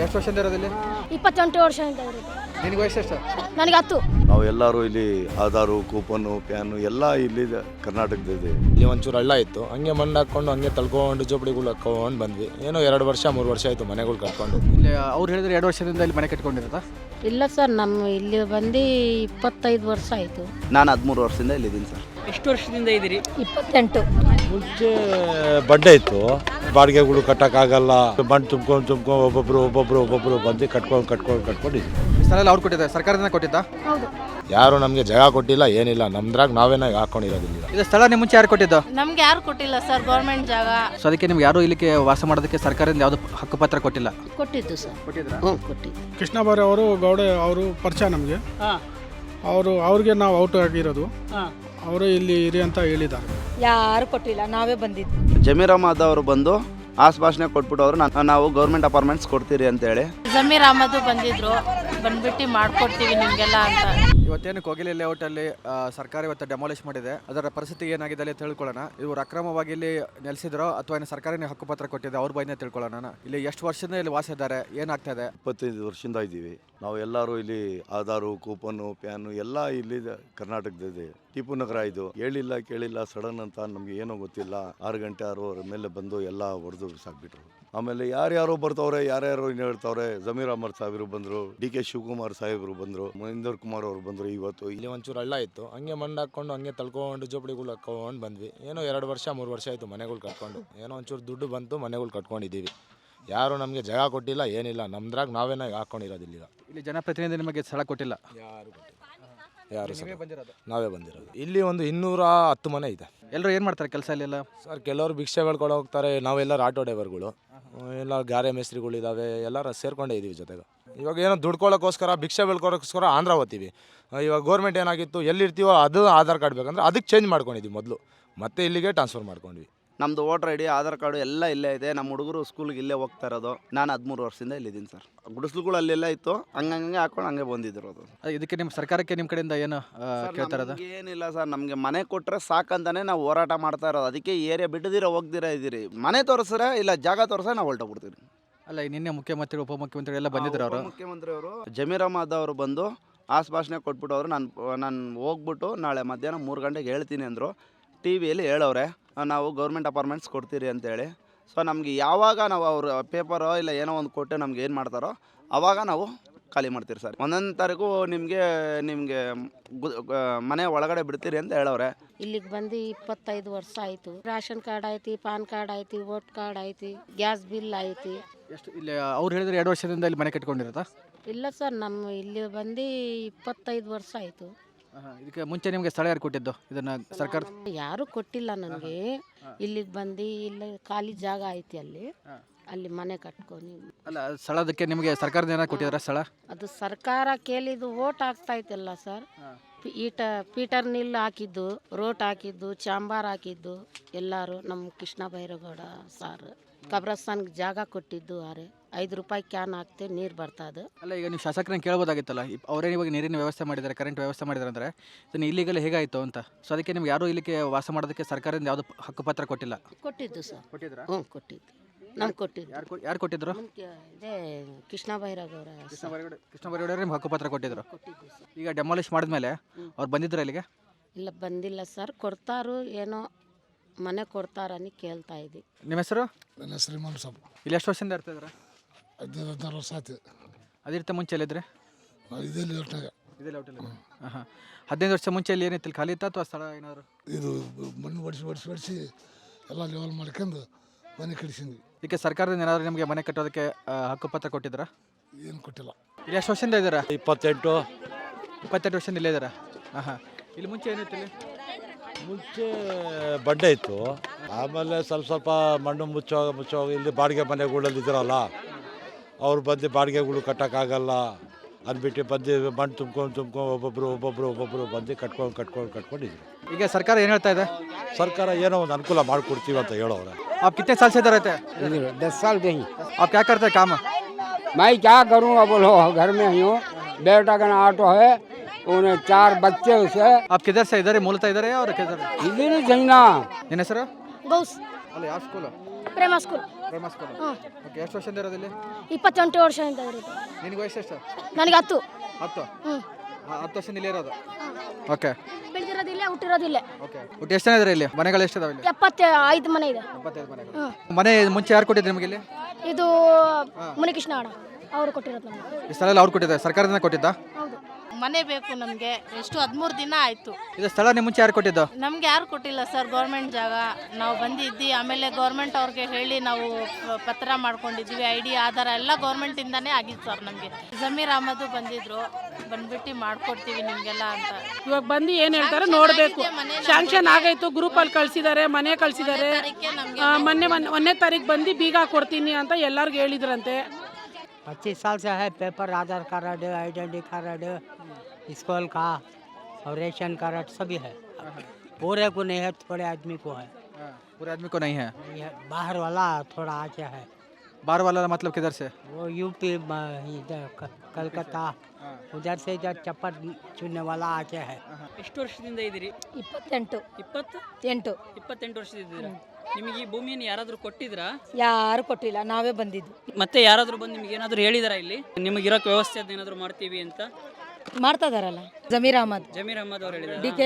ಎಷ್ಟು ವರ್ಷದಿಂದ ಇರೋದಿಲ್ಲಿ? 28 ವರ್ಷದಿಂದ ಇರೋದು. ನಿನಗೆ ವಯಸ್ಸು ಎಷ್ಟು? ನನಗೆ 10. ನಾವು ಎಲ್ಲರೂ ಇಲ್ಲಿ ಆಧಾರು ಕೂಪನ್ನು ಪ್ಯಾನು ಎಲ್ಲ ಇಲ್ಲಿ ಕರ್ನಾಟಕದಿದೆ. ಇಲ್ಲಿ ಒಂಚೂರು ಹಳ್ಳ ಇತ್ತು, ಹಂಗೆ ಮಣ್ಣು ಹಾಕ್ಕೊಂಡು ಹಂಗೆ ತಳ್ಕೊಂಡು ಜೋಪಡಿಗಳು ಹಾಕೊಂಡು ಬಂದ್ವಿ. ಏನೋ 2 ವರ್ಷ 3 ವರ್ಷ ಆಯಿತು ಮನೆಗಳು ಕಟ್ಕೊಂಡು. ಇಲ್ಲಿ ಅವ್ರು ಹೇಳಿದ್ರೆ 2 ವರ್ಷದಿಂದ ಇಲ್ಲಿ ಮನೆ ಕಟ್ಕೊಂಡಿರೋದಾ? ಇಲ್ಲ ಸರ್, ನಮ್ಮ ಇಲ್ಲಿ ಬಂದು 25 ವರ್ಷ ಆಯಿತು. ನಾನು 13 ವರ್ಷದಿಂದ ಇಲ್ಲಿದ್ದೀನಿ ಸರ್. ಎಷ್ಟು ವರ್ಷದಿಂದ ಇದ್ದೀರಿ? 28. ಮುಂಚೆ ಬಂಡೆ ಇತ್ತು, ಬಾಡಿಗೆಗಳು ಕಟ್ಟಕ್ಕಾಗಲ್ಲ, ಮಣ್ಣು ತುಂಬ್ಕೊಂಡು ಒಬ್ಬೊಬ್ರು ಬಂದು ಕಟ್ಕೊಂಡಿದ್ವಿ. ಈ ಸ್ಥಳ ಎಲ್ಲ ಅವ್ರು ಕೊಟ್ಟಿದ್ದಾರೆ, ಸರ್ಕಾರದಿಂದ ಕೊಟ್ಟಿದ್ದ? ಹೌದು. ಯಾರು ನಮಗೆ ಜಾಗ ಕೊಟ್ಟಿಲ್ಲ, ಏನಿಲ್ಲ, ನಮ್ದ್ರಾಗ ನಾವೇನ ಹಾಕೊಂಡಿರೋದಿಲ್ಲ. ಇದು ಸ್ಥಳ ನಿಮ್ಮ ಮುಂಚೆ ಯಾರು ಕೊಟ್ಟಿದ್ದು? ನಮ್ಗೆ ಯಾರು ಕೊಟ್ಟಿಲ್ಲ ಸರ್, ಗೌರ್ಮೆಂಟ್ ಜಾಗ ಸೊ ಅದಕ್ಕೆ ನಿಮ್ಗೆ ಯಾರು ಇಲ್ಲಿಗೆ ವಾಸ ಮಾಡೋದಕ್ಕೆ ಸರ್ಕಾರದಿಂದ ಯಾವುದು ಹಕ್ಕುಪತ್ರ ಕೊಟ್ಟಿಲ್ಲ? ಕೊಟ್ಟಿದ್ದು ಸರ್. ಕೊಟ್ಟಿದ್ರ? ಕೊಟ್ಟಿದ್ದು. ಕೃಷ್ಣ ಬಾರೆ ಅವರು ಗೌಡೆ ಅವರು ಪರಿಚಯ ನಮಗೆ. ಅವ್ರಿಗೆ ನಾವು ಔಟ್ ಆಗಿರೋದು. ಅವರು ಇಲ್ಲಿ ಇರಿ ಅಂತ ಹೇಳಿದ್ದಾರೆ. ಯಾರು ಕೊಟ್ಟಿಲ್ಲ, ನಾವೇ ಬಂದಿದ್ದು. ಜಮೀರ್ ಅಹಮದ್ ಅವರು ಬಂದು ಆಶ್ವಾಸನೆ ಕೊಟ್ಬಿಟ್ಟು ಅವರು ನಾವು ಗೌರ್ಮೆಂಟ್ ಅಪಾರ್ಟ್ಮೆಂಟ್ಸ್ ಕೊಡ್ತೀರಿ ಅಂತೇಳಿ. ಜಮೀರ್ ಅಹಮದ್ ಬಂದಿದ್ರು, ಬಂದ್ಬಿಟ್ಟು ಮಾಡ್ಕೊಡ್ತೀವಿ ನಿಮಗೆಲ್ಲ ಅಂತ. ಇವತ್ತೇನು ಕೋಗಿಲೆ ಲೇಔಟಲ್ಲಿ ಸರ್ಕಾರ ಇವತ್ತು ಡೆಮಾಲಿಷ್ ಮಾಡಿದೆ, ಅದರ ಪರಿಸ್ಥಿತಿ ಏನಾಗಿದೆ ಅಲ್ಲಿ ತಿಳ್ಕೊಳ್ಳೋಣ. ಇವರು ಅಕ್ರಮವಾಗಿ ಇಲ್ಲಿ ನೆಲೆಸಿದ್ರೋ ಅಥವಾ ಏನು ಸರ್ಕಾರನೇ ಹಕ್ಕುಪತ್ರ ಕೊಟ್ಟಿದೆ ಅವ್ರ ಬೈನೇ ತಿಳ್ಕೊಳ್ಳೋಣ. ಇಲ್ಲಿ ಎಷ್ಟು ವರ್ಷದಿಂದ ಇಲ್ಲಿ ವಾಸ ಇದ್ದಾರೆ, ಏನಾಗ್ತಾ ಇದೆ? 25 ವರ್ಷದಿಂದ ಇದ್ದೀವಿ ನಾವು ಎಲ್ಲರೂ ಇಲ್ಲಿ. ಆಧಾರು ಕೂಪನ್ನು ಪ್ಯಾನು ಎಲ್ಲ ಇಲ್ಲಿ ಕರ್ನಾಟಕದಿದೆ. ಟಿಪ್ಪು ನಗರ ಇದು. ಹೇಳಿಲ್ಲ ಕೇಳಿಲ್ಲ ಸಡನ್ ಅಂತ ನಮ್ಗೆ ಏನೋ ಗೊತ್ತಿಲ್ಲ. 6 ಗಂಟೆ 6 ಮೇಲೆ ಬಂದು ಎಲ್ಲ ಹೊಡೆದು ಸಾಕ್ಬಿಟ್ರು. ಆಮೇಲೆ ಯಾರ್ಯಾರೋ ಬರ್ತವ್ರೆ, ಯಾರ್ಯಾರೋ ಹೇಳ್ತಾವ್ರೆ. ಜಮೀರ್ ಅಹಮದ್ ಸಾಹೇಬರು ಬಂದರು, DK ಶಿವಕುಮಾರ್ ಸಾಹೇಬರು ಬಂದರು, ಮಹೇಂದರ್ ಕುಮಾರ್ ಅವರು ಬಂದರು. ಇವತ್ತು ಇಲ್ಲಿ ಒಂಚೂರು ಹಳ್ಳ ಇತ್ತು, ಹಂಗೆ ಮಣ್ಣು ಹಾಕ್ಕೊಂಡು ಹಂಗೆ ತಳ್ಕೊಂಡು ಜೋಪಡಿಗಳು ಹಾಕೊಂಡು ಬಂದ್ವಿ. ಏನೋ 2 ವರ್ಷ 3 ವರ್ಷ ಆಯಿತು ಮನೆಗಳು ಕಟ್ಕೊಂಡು. ಏನೋ ಒಂಚೂರು ದುಡ್ಡು ಬಂತು, ಮನೆಗಳು ಕಟ್ಕೊಂಡಿದ್ದೀವಿ. ಯಾರು ನಮಗೆ ಜಾಗ ಕೊಟ್ಟಿಲ್ಲ, ಏನಿಲ್ಲ, ನಮ್ದ್ರಾಗ ನಾವೇನ ಹಾಕೊಂಡಿರೋದಿಲ್ಲ. ಇಲ್ಲಿ ಜನಪ್ರತಿನಿಧಿ ನಿಮಗೆ ಸ್ಥಳ ಕೊಟ್ಟಿಲ್ಲ? ಯಾರು ಕೊಟ್ಟಿಲ್ಲ, ಯಾರು ಸರ್, ನಾವೇ ಬಂದಿರೋದು. ಇಲ್ಲಿ ಒಂದು 210 ಮನೆ ಇದೆ. ಎಲ್ಲರೂ ಏನು ಮಾಡ್ತಾರೆ ಕೆಲಸ ಇಲ್ಲೆಲ್ಲ? ಸರ್, ಕೆಲವರು ಭಿಕ್ಷೆ ಬೆಳ್ಕೊಂಡು ಹೋಗ್ತಾರೆ, ನಾವೆಲ್ಲರೂ ಆಟೋ ಡ್ರೈವರ್ಗಳು, ಎಲ್ಲ ಗಾರೆ ಮೇಸ್ತ್ರಿಗಳಿದ್ದಾವೆ, ಎಲ್ಲರೂ ಸೇರ್ಕೊಂಡೇ ಇದ್ದೀವಿ ಜೊತೆಗೆ. ಇವಾಗ ಏನೋ ದುಡ್ಕೊಳ್ಳೋಕ್ಕೋಸ್ಕರ ಭಿಕ್ಷೆ ಬೆಳ್ಕೊಳಕ್ಕೋಸ್ಕರ ಆಂಧ್ರ ಹೋಗ್ತೀವಿ. ಇವಾಗ ಗೋರ್ಮೆಂಟ್ ಏನಾಗಿತ್ತು, ಎಲ್ಲಿರ್ತೀವೋ ಅದು ಆಧಾರ್ ಕಾರ್ಡ್ ಬೇಕಂದ್ರೆ ಅದಕ್ಕೆ ಚೇಂಜ್ ಮಾಡ್ಕೊಂಡಿದ್ವಿ ಮೊದಲು, ಮತ್ತೆ ಇಲ್ಲಿಗೆ ಟ್ರಾನ್ಸ್ಫರ್ ಮಾಡ್ಕೊಂಡ್ವಿ. ನಮ್ಮದು ವೋಟರ್ ID ಆಧಾರ್ ಕಾರ್ಡು ಎಲ್ಲ ಇಲ್ಲೇ ಇದೆ. ನಮ್ಮ ಹುಡುಗರು ಸ್ಕೂಲ್ಗೆ ಇಲ್ಲೇ ಹೋಗ್ತಾ ಇರೋದು. ನಾನು 13 ವರ್ಷದಿಂದ ಇಲ್ಲಿದ್ದೀನಿ ಸರ್. ಗುಡಿಸ್ಲುಗಳು ಅಲ್ಲೆಲ್ಲ ಇತ್ತು, ಹಂಗೆ ಹಾಕೊಂಡು ಹಂಗೆ ಬಂದಿರೋದು. ಇದಕ್ಕೆ ನಿಮ್ಮ ಸರ್ಕಾರಕ್ಕೆ ನಿಮ್ಮ ಕಡೆಯಿಂದ ಏನು ಕೇಳ್ತಾ ಇರೋದು? ಏನಿಲ್ಲ ಸರ್, ನಮಗೆ ಮನೆ ಕೊಟ್ಟರೆ ಸಾಕಂತಾನೆ ನಾವು ಹೋರಾಟ ಮಾಡ್ತಾ ಇರೋದು. ಅದಕ್ಕೆ ಏರಿಯಾ ಬಿಡದಿರ ಹೋಗ್ದಿರ ಇದ್ದೀರಿ. ಮನೆ ತೋರಿಸ್ರೆ ಇಲ್ಲ ಜಾಗ ತೋರಿಸ್ರೆ ನಾವು ಹೊರಟೋಗ್ಬಿಡ್ತೀವಿ. ಅಲ್ಲ, ನಿನ್ನೆ ಮುಖ್ಯಮಂತ್ರಿ ಉಪಮುಖ್ಯಮಂತ್ರಿ ಎಲ್ಲ ಬಂದಿದ್ರು ಅವರು. ಮುಖ್ಯಮಂತ್ರಿ ಅವರು ಜಮೀರ್ ಅಹಮದ್ ಅವರು ಬಂದು ಆಶ್ವಾಸನೆ ಕೊಟ್ಬಿಟ್ಟು ಅವರು ನಾನು ಹೋಗ್ಬಿಟ್ಟು ನಾಳೆ ಮಧ್ಯಾಹ್ನ 3 ಗಂಟೆಗೆ ಹೇಳ್ತೀನಿ ಅಂದರು. TV ಯಲ್ಲಿ ಹೇಳವ್ರೆ ನಾವು ಗೌರ್ಮೆಂಟ್ ಅಪಾರ್ಟ್ಮೆಂಟ್ಸ್ ಕೊಡ್ತೀರಿ ಅಂತೇಳಿ. ಸೊ ನಮಗೆ ಯಾವಾಗ ನಾವು ಅವ್ರ ಪೇಪರೋ ಇಲ್ಲ ಏನೋ ಒಂದು ಕೊಟ್ಟು ನಮ್ಗೆ ಏನು ಮಾಡ್ತಾರೋ ಆವಾಗ ನಾವು ಖಾಲಿ ಮಾಡ್ತೀರಿ ಸರ್. 1 ತಾರೀಕು ನಿಮಗೆ ಮನೆ ಒಳಗಡೆ ಬಿಡ್ತೀರಿ ಅಂತ ಹೇಳವ್ರೆ. ಇಲ್ಲಿಗೆ ಬಂದು 25 ವರ್ಷ ಆಯಿತು. ರೇಷನ್ ಕಾರ್ಡ್ ಐತಿ, ಪಾನ್ ಕಾರ್ಡ್ ಐತಿ, ವೋಟ್ ಕಾರ್ಡ್ ಐತಿ, ಗ್ಯಾಸ್ ಬಿಲ್ ಐತಿ. ಎಷ್ಟು ಇಲ್ಲಿ ಅವ್ರು ಹೇಳಿದ್ರೆ 2 ವರ್ಷದಿಂದ ಇಲ್ಲಿ ಮನೆ ಕಟ್ಕೊಂಡಿರೋದಾ? ಇಲ್ಲ ಸರ್, ನಮ್ಮ ಇಲ್ಲಿ ಬಂದು 25 ವರ್ಷ ಆಯಿತು. ಇದಕ್ಕೆ ಮುಂಚೆ ನಿಮಗೆ ಸ್ಥಳ ಯಾರು ಕೊಟ್ಟಿದ್ದು ಇದನ್ನ? ಸರ್ಕಾರ ಯಾರು ಕೊಟ್ಟಿಲ್ಲ ನನಗೆ. ಇಲ್ಲಿಗೆ ಬಂದು ಇಲ್ಲಿ ಖಾಲಿ ಜಾಗ ಐತಿ, ಅಲ್ಲಿ ಮನೆ ಕಟ್ಕೊಂಡು. ಅಲ್ಲ, ಸ್ಥಳದಕ್ಕೆ ನಿಮಗೆ ಸರ್ಕಾರದ ಏನಾರು ಕೊಟ್ಟಿದ್ದಾರೆ ಸ್ಥಳ? ಅದು ಸರ್ಕಾರ ಕೇಳಿದ್ದು ಓಟ್ ಹಾಕ್ತಾ ಇತ್ತಲ್ಲ ಸರ್. ಪೀಟರ್ ನಿಲ್ ಹಾಕಿದ್ದು, ರೋಟ್ ಹಾಕಿದ್ದು, ಚಾಂಬಾರ್ ಹಾಕಿದ್ದು ಎಲ್ಲರೂ ನಮ್ಮ ಕೃಷ್ಣ ಬೈರೇಗೌಡ ಸಾರ್. ಕಬ್ರಸ್ತಾನ್ಗೆ ಜಾಗ ಕೊಟ್ಟಿದ್ದು 5 ರೂಪಾಯಿ ಕ್ಯಾನ್ ಹಾಕ್ತೆ ನೀರು ಬರ್ತದೆ. ಅಲ್ಲ, ಈಗ ನೀವು ಶಾಸಕರನ್ನ ಕೇಳ್ಬೋದಾಗಿತ್ತಲ್ಲ, ಅವರೇನು ಇವಾಗ ನೀರಿನ ವ್ಯವಸ್ಥೆ ಮಾಡಿದ್ದಾರೆ, ಕರೆಂಟ್ ವ್ಯವಸ್ಥೆ ಮಾಡಿದ್ದಾರೆ ಅಂದರೆ ಇದನ್ನು ಇಲ್ಲಿಗಲ್ಲಿ ಹೇಗಾಯಿತು ಅಂತ. ಸೊ ಅದಕ್ಕೆ ನಿಮ್ಗೆ ಯಾರು ಇಲ್ಲಿಗೆ ವಾಸ ಮಾಡೋದಕ್ಕೆ ಸರ್ಕಾರದಿಂದ ಯಾವುದು ಹಕ್ಕುಪತ್ರ ಕೊಟ್ಟಿಲ್ಲ? ಕೊಟ್ಟಿದ್ದು ಸರ್. ಕೊಟ್ಟಿದ್ರಾ? ಕೊಟ್ಟಿದ್ದು ನಮ್ಗೆ ಕೊಟ್ಟಿದ್ದು. ಯಾರು ಕೊಟ್ಟಿದ್ರು? ಇದೇ ಕೃಷ್ಣ ಬೈರೇಗೌಡ. ಕೃಷ್ಣ ಬೈರೇಗೌಡ ನಿಮ್ಗೆ ಹಕ್ಕುಪತ್ರ ಕೊಟ್ಟಿದ್ರು. ಕೊಟ್ಟಿದ್ದು ಸರ್. ಈಗ ಡೆಮಾಲಿಷ್ ಮಾಡಿದ್ಮೇಲೆ ಅವ್ರು ಬಂದಿದ್ರು ಇಲ್ಲಿಗೆ? ಇಲ್ಲ, ಬಂದಿಲ್ಲ ಸರ್. ಕೊಡ್ತಾರು ಏನೋ ಮನೆ ಕೊಡ್ತಾರని ಕೇಳ್ತಾ ಇದ್ವಿ. ನಿಮ್ಮ ಹೆಸರು? ನನ್ನ ಹೆಸರು ಇಮಾಮ್ ಸಾಬ್. ಇಲ್ಲಿ ಎಷ್ಟು ವರ್ಷದಿಂದ ಇರ್ತಿದ್ರ? 14 ವರ್ಷ ಆಯ್ತು. ಅದಿರ್ತ ಮುಂಚೆ ಎಲ್ಲಿದ್ರೆ? ಇದೇ ಲೇಟ್ನಾಗ. ಇದೇ ಲೇಔಟಲ್ಲಿ? ಹಾಂ. 15 ವರ್ಷ ಮುಂಚೆ ಅಲ್ಲಿ ಏನಿತ್ತು, ಖಾಲಿ ಇತ್ತಾ ಅಥವಾ ಸ್ಥಳ ಏನಾದ್ರು? ಇದು ಮಣ್ಣು ಹೊಡಿಸಿ ಎಲ್ಲ ಲೆವೆಲ್ ಮಾಡ್ಕೊಂಡು ಮನೆ ಕಡಿಸಿದ್ವಿ. ಇದಕ್ಕೆ ಸರ್ಕಾರದಿಂದ ಏನಾದರೂ ನಿಮಗೆ ಮನೆ ಕಟ್ಟೋದಕ್ಕೆ ಹಕ್ಕುಪತ್ರ ಕೊಟ್ಟಿದ್ರಾ? ಏನು ಕೊಟ್ಟಿಲ್ಲ. ಇಲ್ಲಿ ಎಷ್ಟು ವರ್ಷದಿಂದ ಇದ್ದೀರಾ? 28 ವರ್ಷದಿಂದ ಇಲ್ಲೇ ಇದ್ದೀರಾ? ಹಾಂ. ಇಲ್ಲಿ ಮುಂಚೆ ಏನಿತ್ತು? ಇಲ್ಲಿ ಮುಂಚೆ ಬಂಡೆ ಇತ್ತು, ಆಮೇಲೆ ಸ್ವಲ್ಪ ಮಣ್ಣು ಮುಚ್ಚೋ ಇಲ್ಲಿ ಬಾಡಿಗೆ ಮನೆಗಳಲ್ಲಿ ಇದ್ರಲ್ಲ, ಅವ್ರು ಬಂದು ಬಾಡಿಗೆಗಳು ಕಟ್ಟೋಕ್ಕಾಗಲ್ಲ ಅಂದ್ಬಿಟ್ಟು ಬಂದು ಮಣ್ಣು ತುಂಬ್ಕೊಂಡು ಒಬ್ಬೊಬ್ರು ಬಂದು ಕಟ್ಕೊಂಡಿದ್ರು. ಈಗ ಸರ್ಕಾರ ಏನು ಹೇಳ್ತಾ ಇದೆ? ಸರ್ಕಾರ ಏನೋ ಒಂದು ಅನುಕೂಲ ಮಾಡಿಕೊಡ್ತೀವಿ ಅಂತ ಹೇಳೋರೆ. आप कितने साल से इधर रहते हैं? 10 साल से ही। आप क्या करते हैं काम? मैं क्या करूँ, अब बोलो घर में ही हूँ। बेटा का ऑटो है, उन्हें 4 बच्चे उसे। आप किधर से? इधर मूलतः इधर है और किधर? इधर ही चाहिए ना। ನಿನ್ನ ಹೆಸರು? ಗೌಸ್. ಅಲ್ಲ, ಯಾವ ಸ್ಕೂಲು? ಪ್ರೇಮ ಸ್ಕೂಲ್. Primary school. ಹ್ಞೂ ಓಕೆ, ಎಷ್ಟು ವರ್ಷದಿಂದ ಇರೋದಿಲ್ಲಿ? 28 ವರ್ಷದಿಂದ ಇರೋದು. ನಿನಗೆ ವಯಸ್ಸು ಎಷ್ಟು? ನನಗೆ 10. 10. ಹ್ಞೂ 10 ವರ್ಷದಿಂದ ಇಲ್ಲೇ ಇರೋದು. ಓಕೆ ಬೆಳೆದಿರೋದಿಲ್ಲೇ ಹುಟ್ಟಿರೋದಿಲ್ಲೇ. ಓಕೆ. ಒಟ್ಟು ಎಷ್ಟು ಜನ ಇದ್ದಾರೆ ಇಲ್ಲಿ? ಮನೆಗಳು ಎಷ್ಟಿದಾವೆ ಇಲ್ಲಿ? 75 ಮನೆ ಇದೆ. 75 ಮನೆಗಳು. ಹ್ಞೂ ಮನೆ ಮುಂಚೆ ಯಾರು ಕೊಟ್ಟಿದ್ರು ನಿಮಗೆ ಇಲ್ಲಿ? ಇದು ಮುನಿಕೃಷ್ಣ ಅಣ್ಣ ಅವರು ಕೊಟ್ಟಿರೋದು ನಮಗೆ. ಈ ಸ್ಥಳ ಎಲ್ಲ ಅವ್ರು ಕೊಟ್ಟಿದ್ದಾರೆ, ಸರ್ಕಾರದಿಂದ ಕೊಟ್ಟಿದ್ದ? ಹೌದು. ಮನೆ ಬೇಕು ನಮಗೆ. ಎಷ್ಟು 13 ದಿನ ಆಯಿತು. ಇದು ಸ್ಥಳ ನಿಮ್ಮ ಮುಂಚೆ ಯಾರು ಕೊಟ್ಟಿದ್ದು? ನಮ್ಗೆ ಯಾರು ಕೊಟ್ಟಿಲ್ಲ ಸರ್, ಗೌರ್ಮೆಂಟ್ ಜಾಗ. ನಾವು ಬಂದಿದ್ದಿ, ಆಮೇಲೆ ಗೌರ್ಮೆಂಟ್ ಅವ್ರಿಗೆ ಹೇಳಿ ನಾವು ಪತ್ರ ಮಾಡ್ಕೊಂಡಿದ್ವಿ. ID ಆಧಾರ ಎಲ್ಲ ಗೌರ್ಮೆಂಟಿಂದಾನೇ ಆಗಿತ್ತು ಸರ್. ನಮಗೆ ಜಮೀರ್ ಅಹಮದ್ ಬಂದಿದ್ರು, ಬಂದ್ಬಿಟ್ಟು ಮಾಡ್ಕೊಡ್ತೀವಿ ನಿಮಗೆಲ್ಲ ಅಂತ. ಇವಾಗ ಬಂದು ಏನು ಹೇಳ್ತಾರೆ ನೋಡಬೇಕು. ಶಾಂಕ್ಷನ್ ಆಗೈತು, ಗ್ರೂಪಲ್ಲಿ ಕಳಿಸಿದ್ದಾರೆ, ಮನೆ ಕಳಿಸಿದ್ದಾರೆ. ಮೊನ್ನೆ ತಾರೀಕು ಬಂದು ಬೀಗ ಕೊಡ್ತೀನಿ ಅಂತ ಎಲ್ಲರಿಗೂ ಹೇಳಿದ್ರಂತೆ. 25 साल से है पेपर, आधार कार्ड, आइडेंटिटी कार्ड, स्कूल का और रेशन कार्ड सभी है. पूरे को नहीं है, थोड़े आदमी को है. पूरे आदमी को नहीं है? ये बाहर वाला थोड़ा आगे है. बाहर वाला मतलब किधर से? वो यूपी इधर कलकत्ता, उधर से इधर चप्पल चुनने वाला आगे है. ಎಷ್ಟು ವರ್ಷದಿಂದ ಇದ್ದೀರಿ? 28. 28 ವರ್ಷದಿಂದ ಇದ್ದೀರಾ? ನಿಮಗೆ ಈ ಭೂಮಿಯನ್ನು ಯಾರಾದರೂ ಕೊಟ್ಟಿದ್ರಾ? ಯಾರು ಕೊಟ್ಟಿಲ್ಲ, ನಾವೇ ಬಂದಿದ್ದು. ಮತ್ತೆ ಯಾರಾದರೂ ಬಂದು ನಿಮಗೆ ಏನಾದರೂ ಹೇಳಿದಾರಾ ಇಲ್ಲಿ ನಿಮಗೆ ಇರೋಕ್ಕೆ ವ್ಯವಸ್ಥೆ ಏನಾದರೂ ಮಾಡ್ತೀವಿ ಅಂತ? ಮಾಡ್ತಾ ಇದಾರಲ್ಲ, ಜಮೀರ್ ಅಹಮದ್ ಅವ್ರು ಹೇಳಿದ್ದಾರೆ. DK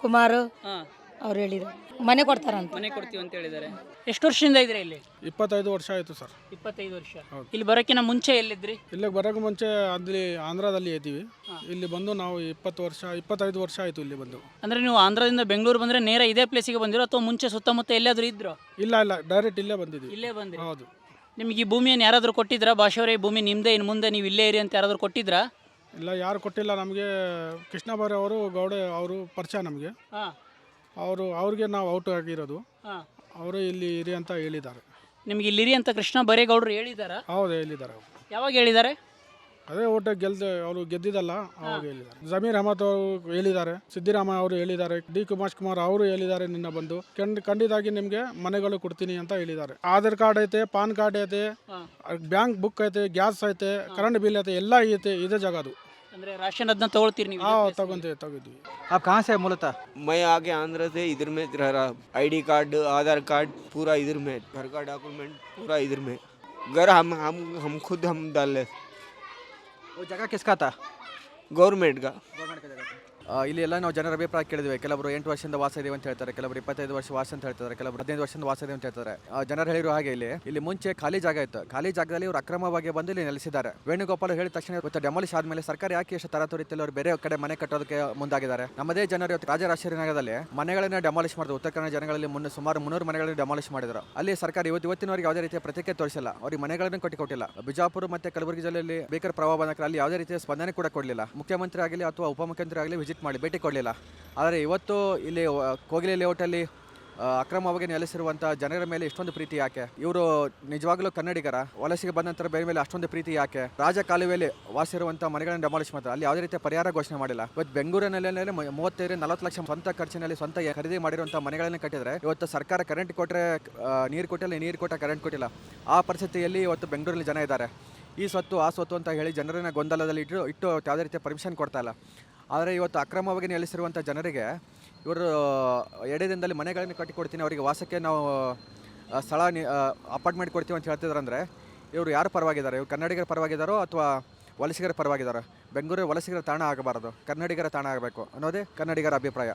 ಕುಮಾರ್ ಹಾಂ, ಅವ್ರು ಹೇಳಿದ್ದಾರೆ ಮನೆ ಕೊಡ್ತಾರಂತ. ಮನೆ ಕೊಡ್ತೀವಿ ಅಂತ ಹೇಳಿದ್ದಾರೆ. ಎಷ್ಟು ವರ್ಷದಿಂದ ಇದ್ದೀರಾ ಇಲ್ಲಿ? 25 ವರ್ಷ ಆಯಿತು ಸರ್. 25 ವರ್ಷ. ಇಲ್ಲಿ ಬರೋಕ್ಕಿಂತ ಮುಂಚೆ ಎಲ್ಲಿದ್ರಿ? ಇಲ್ಲಿಗೆ ಬರೋಕ್ಕೆ ಮುಂಚೆ ಅಲ್ಲಿ ಆಂಧ್ರದಲ್ಲಿ ಇದ್ದೀವಿ. ಇಲ್ಲಿ ಬಂದು ನಾವು 25 ವರ್ಷ ಆಯಿತು ಇಲ್ಲಿ ಬಂದು. ಅಂದರೆ ನೀವು ಆಂಧ್ರದಿಂದ ಬೆಂಗಳೂರು ಬಂದರೆ ನೇರ ಇದೇ ಪ್ಲೇಸಿಗೆ ಬಂದಿರೋ ಅಥವಾ ಮುಂಚೆ ಸುತ್ತಮುತ್ತ ಎಲ್ಲಾದರೂ ಇದ್ರು? ಇಲ್ಲ ಡೈರೆಕ್ಟ್ ಇಲ್ಲೇ ಬಂದಿದ್ದೀವಿ. ಇಲ್ಲೇ ಬಂದ್ರಿ? ಹೌದು. ನಿಮಗೆ ಈ ಭೂಮಿಯನ್ನು ಯಾರಾದರೂ ಕೊಟ್ಟಿದ್ರಾ? ಭಾಷೆಯವರೇ, ಈ ಭೂಮಿ ನಿಮ್ಮದೇ, ಇನ್ನು ಮುಂದೆ ನೀವು ಇಲ್ಲೇ ಇರಿ ಅಂತ ಯಾರಾದರೂ ಕೊಟ್ಟಿದ್ರಾ? ಇಲ್ಲ, ಯಾರು ಕೊಟ್ಟಿಲ್ಲ ನಮಗೆ. ಕೃಷ್ಣ ಬೈರೆ ಅವರು ಗೌಡ ಅವರು ಪರಿಚಯ ನಮಗೆ. ಹಾಂ, ಅವ್ರಿಗೆ ನಾವು ಔಟ್ ಆಗಿರೋದು. ಹಾಂ. ಅವರು ಇಲ್ಲಿ ಇರಿ ಅಂತ ಹೇಳಿದ್ದಾರೆ. ನಿಮಗೆ ಇಲ್ಲಿರಿ ಅಂತ ಕೃಷ್ಣ ಬೈರೇಗೌಡರು ಹೇಳಿದಾರಾ? ಹೌದು, ಹೇಳಿದ್ದಾರೆ. ಯಾವಾಗ ಹೇಳಿದ್ದಾರೆ? ಅದೇ ಓಟ ಅವರು ಗೆದ್ದಿದ್ದಲ್ಲ, ಅವಾಗ ಹೇಳಿದ್ದಾರೆ. ಜಮೀರ್ ಅಹಮದ್ ಅವರು ಹೇಳಿದ್ದಾರೆ, ಸಿದ್ದರಾಮಯ್ಯ ಅವರು ಹೇಳಿದ್ದಾರೆ, D ಕುಮಾರ್ ಅವರು ಹೇಳಿದ್ದಾರೆ. ನಿನ್ನ ಬಂದು ಖಂಡಿತಾಗಿ ನಿಮಗೆ ಮನೆಗಳು ಕೊಡ್ತೀನಿ ಅಂತ ಹೇಳಿದ್ದಾರೆ. ಆಧಾರ್ ಕಾರ್ಡ್ ಐತೆ, ಪಾನ್ ಕಾರ್ಡ್ ಐತೆ, ಬ್ಯಾಂಕ್ ಬುಕ್ ಐತೆ, ಗ್ಯಾಸ್ ಐತೆ, ಕರೆಂಟ್ ಬಿಲ್ ಐತೆ, ಎಲ್ಲ ಐತೆ ಇದೇ ಜಾಗದು. ಅಂದರೆ ರಾಷನ್ ಅದನ್ನ ತಗೊಳ್ತೀರಿ ನೀವು? ತಗೊಂಡಿದ್ವಿ. आप कहाँ से है मूलतः? मैं आगे आंध्र से इधर में रह रहा. ID कार्ड, आधार कार्ड पूरा इधर में, घर का डॉक्यूमेंट पूरा इधर में. घर हम खुद हम डाले. वो जगह किसका था? गवर्नमेंट का. ಗೌರ್ಮೆಂಟ್ ಜಗತ್ತು. ಇಲ್ಲಿ ಎಲ್ಲ ನಾವು ಜನರ ಅಭಿಪ್ರಾಯ ಕೇಳಿದ್ವಿ. ಕೆಲವರು 8 ವರ್ಷದಿಂದ ವಾಸ ಇದೀವಿ ಅಂತ ಹೇಳ್ತಾರೆ, ಕೆಲವರು 25 ವರ್ಷ ವಾಸ ಅಂತ ಹೇಳ್ತಾರೆ, ಕೆಲವರು 15 ವರ್ಷದಿಂದ ವಾಸ ಇದೆ ಅಂತ ಹೇಳ್ತಾರೆ. ಜನರು ಹೇಳಿರೋ ಹಾಗೆ ಇಲ್ಲಿ ಮುಂಚೆ ಖಾಲಿ ಜಾಗ ಇತ್ತು. ಖಾಲಿ ಜಾಗದಲ್ಲಿ ಇವರು ಅಕ್ರಮವಾಗಿ ಬಂದು ಇಲ್ಲಿ ನೆಲೆಸಿದ್ದಾರೆ. ವೇಣುಗೋಪಾಲ್ ಹೇಳಿದ ತಕ್ಷಣ ಇವತ್ತು ಡೆಮಾಲಿಷ್ ಆದ್ಮೇಲೆ ಸರ್ಕಾರ ಯಾಕೆ ಎಷ್ಟು ತರಾತುರಿತಲ್ಲಿ ಅವರು ಬೇರೆ ಕಡೆ ಮನೆ ಕಟ್ಟೋದಕ್ಕೆ ಮುಂದಾಗಿದ್ದಾರೆ. ನಮ್ಮದೇ ಜನರು ಇವತ್ತು ರಾಜರಾಜೇಶ್ವರಿನಗರದಲ್ಲಿ ಮನೆಗಳನ್ನ ಡೆಮಾಲಿಷ್ ಮಾಡಿದ್ರು. ಉತ್ತರ ಕನ್ನಡ ಜನಗಳಲ್ಲಿ ಸುಮಾರು 300 ಮನೆಗಳನ್ನು ಡೆಮಾಲಿಷ್ ಮಾಡಿದ್ರು. ಅಲ್ಲಿ ಸರ್ಕಾರ ಇವತ್ತಿನವರೆಗೆ ಯಾವುದೇ ರೀತಿಯ ಪ್ರತಿಕ್ರಿಯೆ ತೋರಿಸಿಲ್ಲ. ಅವ್ರಿಗೆ ಮನೆಗಳನ್ನು ಕೊಟ್ಟಿಲ್ಲ. ಬಿಜಾಪುರ ಮತ್ತೆ ಕಲಬುರಗಿ ಜಿಲ್ಲೆಯಲ್ಲಿ ಬೇಕರ್ ಪ್ರವಾಹ ಬಂದಾಗ ಅಲ್ಲಿ ಯಾವುದೇ ರೀತಿಯ ಸ್ಪಂದನೆ ಕೂಡ ಕೊಡಲಿಲ್ಲ. ಮುಖ್ಯಮಂತ್ರಿ ಆಗಲಿ ಅಥವಾ ಉಪಮುಖ್ಯಮಂತ್ರಿ ಆಗಲಿ ವಿಸಿಟ್ ಮಾಡಿ ಭೇಟಿ ಕೊಡಲಿಲ್ಲ. ಆದರೆ ಇವತ್ತು ಇಲ್ಲಿ ಕೋಗಿಲೆ ಲೇಔಟಲ್ಲಿ ಅಕ್ರಮವಾಗಿ ನೆಲೆಸಿರುವಂಥ ಜನರ ಮೇಲೆ ಇಷ್ಟೊಂದು ಪ್ರೀತಿ ಯಾಕೆ? ಇವರು ನಿಜವಾಗ್ಲೂ ಕನ್ನಡಿಗರ? ವಲಸಿಗೆ ಬಂದ ನಂತರ ಬೇರೆ ಮೇಲೆ ಅಷ್ಟೊಂದು ಪ್ರೀತಿ ಯಾಕೆ? ರಾಜ ಕಾಲುವೆಯಲ್ಲಿ ವಾಸಿರುವಂಥ ಮನೆಗಳನ್ನು ಡೆಮಾಲಿಷ್ ಮಾಡ್ತಾರೆ. ಅಲ್ಲಿ ಯಾವುದೇ ರೀತಿಯ ಪರಿಹಾರ ಘೋಷಣೆ ಮಾಡಿಲ್ಲ. ಇವತ್ತು ಬೆಂಗಳೂರಿನಲ್ಲಿ 35-40 ಲಕ್ಷ ಸ್ವಂತ ಖರ್ಚಿನಲ್ಲಿ ಸ್ವಂತ ಖರೀದಿ ಮಾಡಿರುವಂಥ ಮನೆಗಳನ್ನು ಕಟ್ಟಿದರೆ ಇವತ್ತು ಸರ್ಕಾರ ಕರೆಂಟ್ ಕೊಟ್ಟರೆ ನೀರು ಕೊಟ್ಟಿಲ್ಲ, ನೀರು ಕೊಟ್ಟ ಕರೆಂಟ್ ಕೊಟ್ಟಿಲ್ಲ. ಆ ಪರಿಸ್ಥಿತಿಯಲ್ಲಿ ಇವತ್ತು ಬೆಂಗಳೂರಲ್ಲಿ ಜನ ಇದ್ದಾರೆ. ಈ ಸ್ವತ್ತು ಆ ಸ್ವತ್ತು ಅಂತ ಹೇಳಿ ಜನರನ್ನ ಗೊಂದಲದಲ್ಲಿ ಇಟ್ಟು ಯಾವುದೇ ರೀತಿಯ ಪರ್ಮಿಷನ್ ಕೊಡ್ತಾ ಇಲ್ಲ. ಆದರೆ ಇವತ್ತು ಅಕ್ರಮವಾಗಿ ನೆಲೆಸಿರುವಂಥ ಜನರಿಗೆ ಇವರು ಎಡೆದಿಂದಲೇ ಮನೆಗಳನ್ನು ಕಟ್ಟಿಕೊಡ್ತೀನಿ, ಅವರಿಗೆ ವಾಸಕ್ಕೆ ನಾವು ಸ್ಥಳ ಅಪಾರ್ಟ್ಮೆಂಟ್ ಕೊಡ್ತೀವಿ ಅಂತ ಹೇಳ್ತಿದ್ರು. ಅಂದರೆ ಇವರು ಯಾರು ಪರವಾಗಿದ್ದಾರೆ? ಇವರು ಕನ್ನಡಿಗರ ಪರವಾಗಿದ್ದಾರೋ ಅಥವಾ ವಲಸಿಗರ ಪರವಾಗಿದ್ದಾರೋ? ಬೆಂಗಳೂರು ವಲಸಿಗರ ತಾಣ ಆಗಬಾರದು, ಕನ್ನಡಿಗರ ತಾಣ ಆಗಬೇಕು ಅನ್ನೋದೇ ಕನ್ನಡಿಗರ ಅಭಿಪ್ರಾಯ.